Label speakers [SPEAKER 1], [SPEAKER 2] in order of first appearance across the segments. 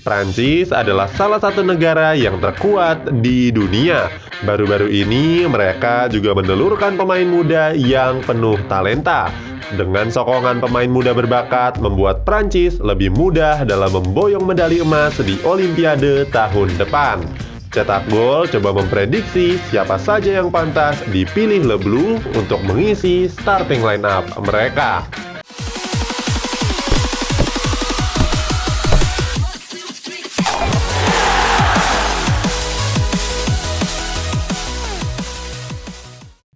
[SPEAKER 1] Prancis adalah salah satu negara yang terkuat di dunia. Baru-baru ini mereka juga menelurkan pemain muda yang penuh talenta. Dengan sokongan pemain muda berbakat membuat Prancis lebih mudah dalam memboyong medali emas di Olimpiade tahun depan. Cetak Gol coba memprediksi siapa saja yang pantas dipilih Le Bleu untuk mengisi starting line-up mereka.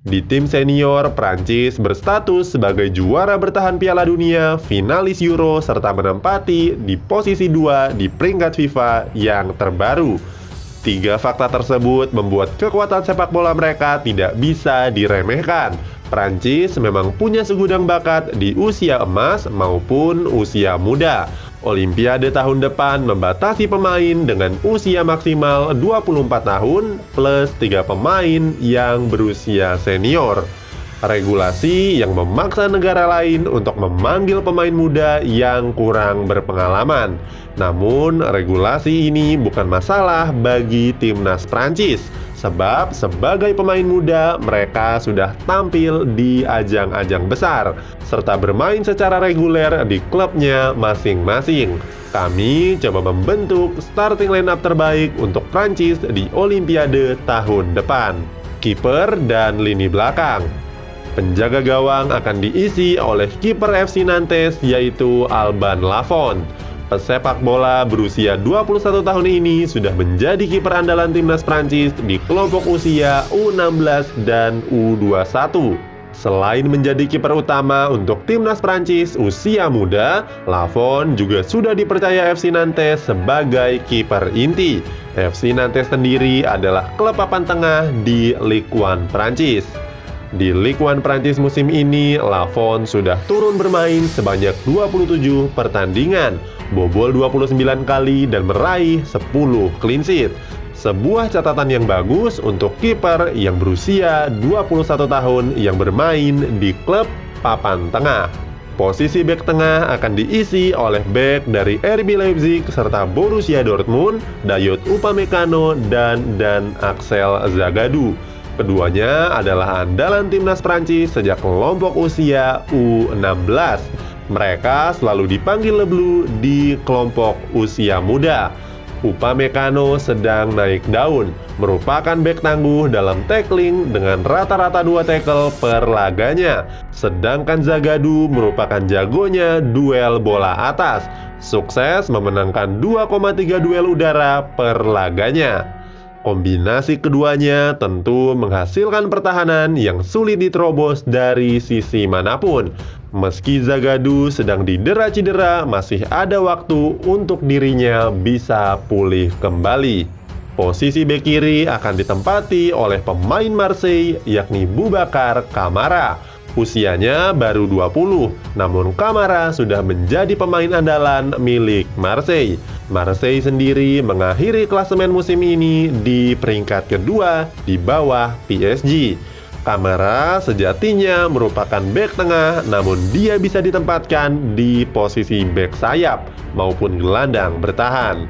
[SPEAKER 1] Di tim senior, Prancis berstatus sebagai juara bertahan Piala Dunia, finalis Euro, serta menempati di posisi 2 di peringkat FIFA yang terbaru. 3 fakta tersebut membuat kekuatan sepak bola mereka tidak bisa diremehkan. Prancis memang punya segudang bakat di usia emas maupun usia muda. Olimpiade tahun depan membatasi pemain dengan usia maksimal 24 tahun plus 3 pemain yang berusia senior. Regulasi yang memaksa negara lain untuk memanggil pemain muda yang kurang berpengalaman. Namun, regulasi ini bukan masalah bagi timnas Prancis. Sebab sebagai pemain muda, mereka sudah tampil di ajang-ajang besar, serta bermain secara reguler di klubnya masing-masing. Kami coba membentuk starting lineup terbaik untuk Prancis di Olimpiade tahun depan. Kiper dan lini belakang. Penjaga gawang akan diisi oleh kiper FC Nantes yaitu Alban Lafont. Pesepak bola berusia 21 tahun ini sudah menjadi kiper andalan timnas Prancis di kelompok usia U16 dan U21. Selain menjadi kiper utama untuk timnas Prancis usia muda, Lafont juga sudah dipercaya FC Nantes sebagai kiper inti. FC Nantes sendiri adalah klub papan tengah di Ligue 1 Prancis. Di Ligue 1 Prancis musim ini, Lafont sudah turun bermain sebanyak 27 pertandingan, bobol 29 kali dan meraih 10 clean sheet. Sebuah catatan yang bagus untuk kiper yang berusia 21 tahun yang bermain di klub papan tengah. Posisi bek tengah akan diisi oleh bek dari RB Leipzig serta Borussia Dortmund, Dayot Upamecano dan Axel Zagadou. Keduanya adalah andalan timnas Prancis sejak kelompok usia U16. Mereka selalu dipanggil Le Bleu di kelompok usia muda. Upamecano sedang naik daun, merupakan bek tangguh dalam tackling dengan rata-rata 2 tackle per laganya. Sedangkan Zagadou merupakan jagonya duel bola atas, sukses memenangkan 2,3 duel udara per laganya. Kombinasi keduanya tentu menghasilkan pertahanan yang sulit diterobos dari sisi manapun. Meski Zagadou sedang didera cedera, masih ada waktu untuk dirinya bisa pulih kembali. Posisi bek kiri akan ditempati oleh pemain Marseille yakni Boubacar Kamara. Usianya baru 20, namun Kamara sudah menjadi pemain andalan milik Marseille. Marseille sendiri mengakhiri klasemen musim ini di peringkat kedua di bawah PSG. Kamara sejatinya merupakan bek tengah, namun dia bisa ditempatkan di posisi bek sayap maupun gelandang bertahan.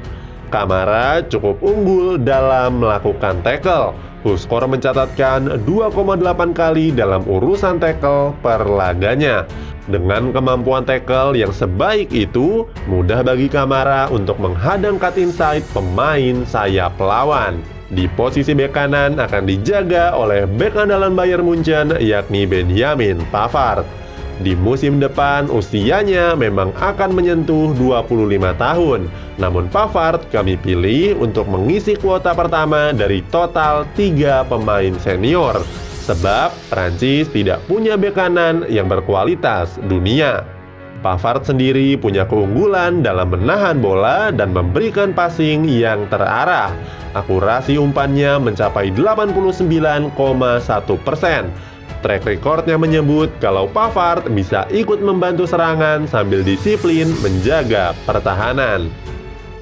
[SPEAKER 1] Kamara cukup unggul dalam melakukan tackle. Huskor mencatatkan 2,8 kali dalam urusan tackle per laganya. Dengan kemampuan tackle yang sebaik itu, mudah bagi Kamara untuk menghadang cut inside pemain sayap lawan. Di posisi bek kanan akan dijaga oleh bek andalan Bayern Munchen yakni Benjamin Pavard. Di musim depan usianya memang akan menyentuh 25 tahun. Namun Pavard kami pilih untuk mengisi kuota pertama dari total 3 pemain senior. Sebab Prancis tidak punya bek kanan yang berkualitas dunia. Pavard sendiri punya keunggulan dalam menahan bola dan memberikan passing yang terarah. Akurasi umpannya mencapai 89,1%. Track recordnya menyebut kalau Pavard bisa ikut membantu serangan sambil disiplin menjaga pertahanan.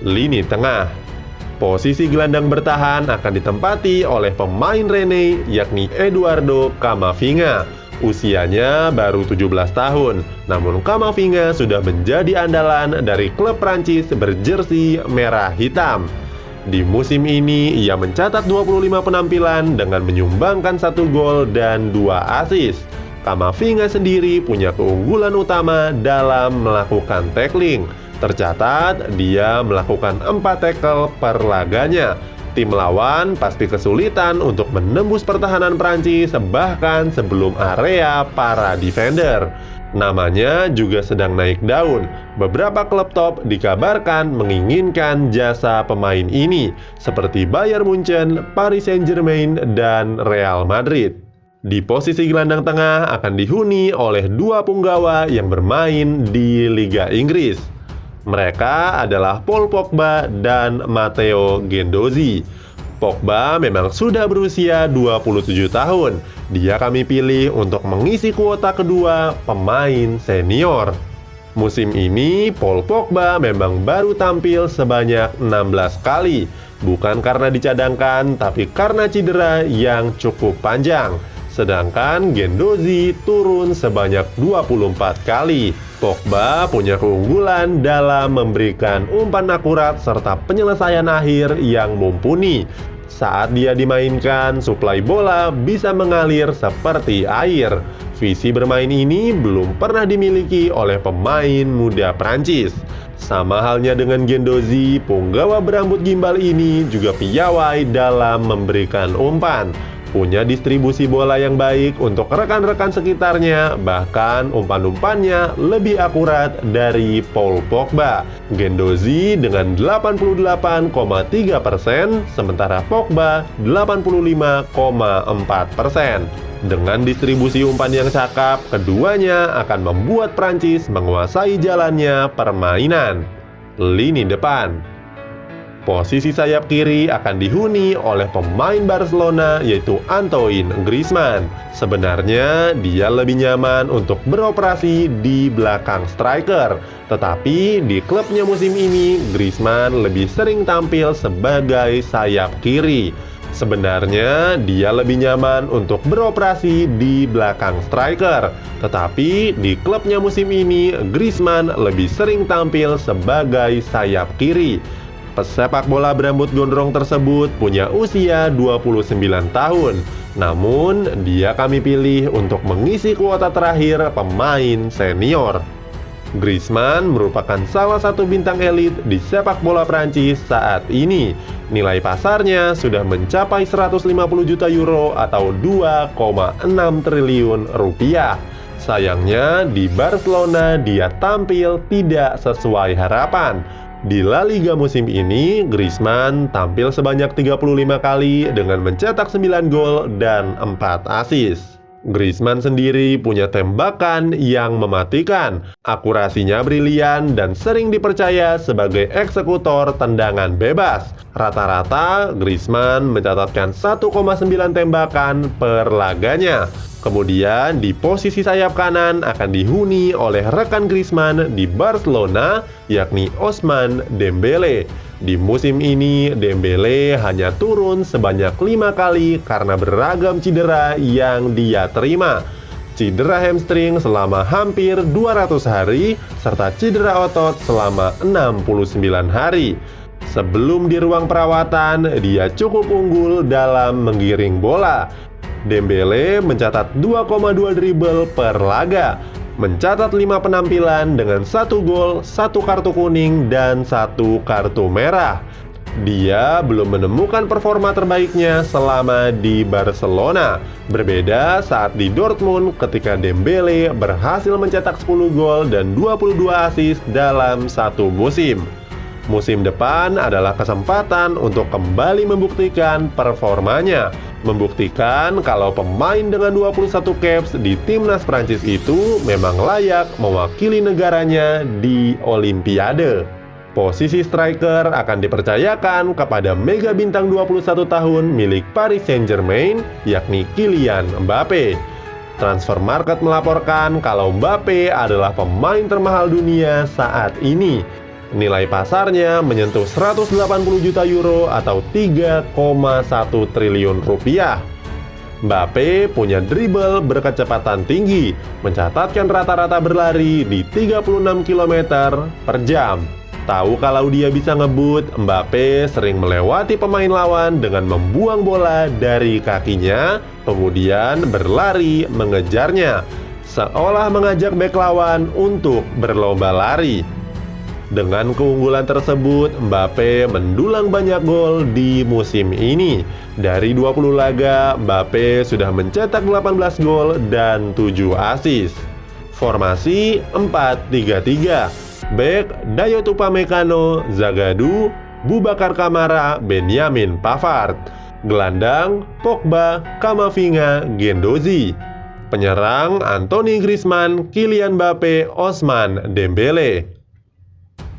[SPEAKER 1] Lini tengah. Posisi gelandang bertahan akan ditempati oleh pemain Rennes yakni Eduardo Camavinga. Usianya baru 17 tahun, namun Camavinga sudah menjadi andalan dari klub Prancis berjersey merah hitam. Di musim ini, ia mencatat 25 penampilan dengan menyumbangkan 1 gol dan 2 assist. Camavinga sendiri punya keunggulan utama dalam melakukan tackling. Tercatat, dia melakukan 4 tackle per laganya. Tim lawan pasti kesulitan untuk menembus pertahanan Prancis bahkan sebelum area para defender. Namanya juga sedang naik daun. Beberapa klub top dikabarkan menginginkan jasa pemain ini, seperti Bayern Munchen, Paris Saint-Germain, dan Real Madrid. Di posisi gelandang tengah akan dihuni oleh 2 punggawa yang bermain di Liga Inggris. Mereka adalah Paul Pogba dan Matteo Guendouzi. Pogba memang sudah berusia 27 tahun. Dia kami pilih untuk mengisi kuota kedua pemain senior. Musim ini, Paul Pogba memang baru tampil sebanyak 16 kali. Bukan karena dicadangkan, tapi karena cedera yang cukup panjang. Sedangkan Guendouzi turun sebanyak 24 kali. Pogba punya keunggulan dalam memberikan umpan akurat serta penyelesaian akhir yang mumpuni. Saat dia dimainkan, suplai bola bisa mengalir seperti air. Visi bermain ini belum pernah dimiliki oleh pemain muda Prancis. Sama halnya dengan Guendouzi, punggawa berambut gimbal ini juga piawai dalam memberikan umpan. Punya distribusi bola yang baik untuk rekan-rekan sekitarnya, bahkan umpan-umpannya lebih akurat dari Paul Pogba. Guendouzi dengan 88,3%, sementara Pogba 85,4%. Dengan distribusi umpan yang cakap, keduanya akan membuat Prancis menguasai jalannya permainan. Lini depan. Posisi sayap kiri akan dihuni oleh pemain Barcelona yaitu Antoine Griezmann. Sebenarnya dia lebih nyaman untuk beroperasi di belakang striker. Tetapi di klubnya musim ini, Griezmann lebih sering tampil sebagai sayap kiri. Sebenarnya dia lebih nyaman untuk beroperasi di belakang striker. Tetapi di klubnya musim ini, Griezmann lebih sering tampil sebagai sayap kiri. Pesepak bola berambut gondrong tersebut punya usia 29 tahun. Namun, dia kami pilih untuk mengisi kuota terakhir pemain senior. Griezmann merupakan salah satu bintang elit di sepak bola Prancis saat ini. Nilai pasarnya sudah mencapai 150 juta euro atau 2,6 triliun rupiah. Sayangnya, di Barcelona dia tampil tidak sesuai harapan. Di La Liga musim ini, Griezmann tampil sebanyak 35 kali dengan mencetak 9 gol dan 4 assist. Griezmann sendiri punya tembakan yang mematikan, akurasinya brilian dan sering dipercaya sebagai eksekutor tendangan bebas. Rata-rata, Griezmann mencatatkan 1,9 tembakan per laganya. Kemudian di posisi sayap kanan akan dihuni oleh rekan Griezmann di Barcelona, yakni Ousmane Dembélé. Di musim ini, Dembélé hanya turun sebanyak 5 kali karena beragam cedera yang dia terima. Cedera hamstring selama hampir 200 hari, serta cedera otot selama 69 hari. Sebelum di ruang perawatan, dia cukup unggul dalam menggiring bola. Dembélé mencatat 2,2 dribble per laga, mencatat 5 penampilan dengan 1 gol, 1 kartu kuning, dan 1 kartu merah. Dia belum menemukan performa terbaiknya selama di Barcelona. Berbeda saat di Dortmund ketika Dembélé berhasil mencetak 10 gol dan 22 assist dalam satu musim. Musim depan adalah kesempatan untuk kembali membuktikan performanya. Membuktikan kalau pemain dengan 21 caps di timnas Prancis itu memang layak mewakili negaranya di Olimpiade. Posisi striker akan dipercayakan kepada mega bintang 21 tahun milik Paris Saint-Germain, yakni Kylian Mbappe. Transfermarkt melaporkan kalau Mbappe adalah pemain termahal dunia saat ini. Nilai pasarnya menyentuh 180 juta euro atau 3,1 triliun rupiah. Mbappe punya dribble berkecepatan tinggi, mencatatkan rata-rata berlari di 36 km per jam. Tahu kalau dia bisa ngebut, Mbappe sering melewati pemain lawan dengan membuang bola dari kakinya, kemudian berlari mengejarnya, seolah mengajak bek lawan untuk berlomba lari. Dengan keunggulan tersebut, Mbappe mendulang banyak gol di musim ini. Dari 20 laga, Mbappe sudah mencetak 18 gol dan 7 assist. Formasi 4-3-3. Bek Dayot Upamecano, Zagadou, Boubacar Kamara, Benyamin Pavard. Gelandang Pogba, Camavinga, Guendouzi. Penyerang Anthony Griezmann, Kylian Mbappe, Ousmane Dembele.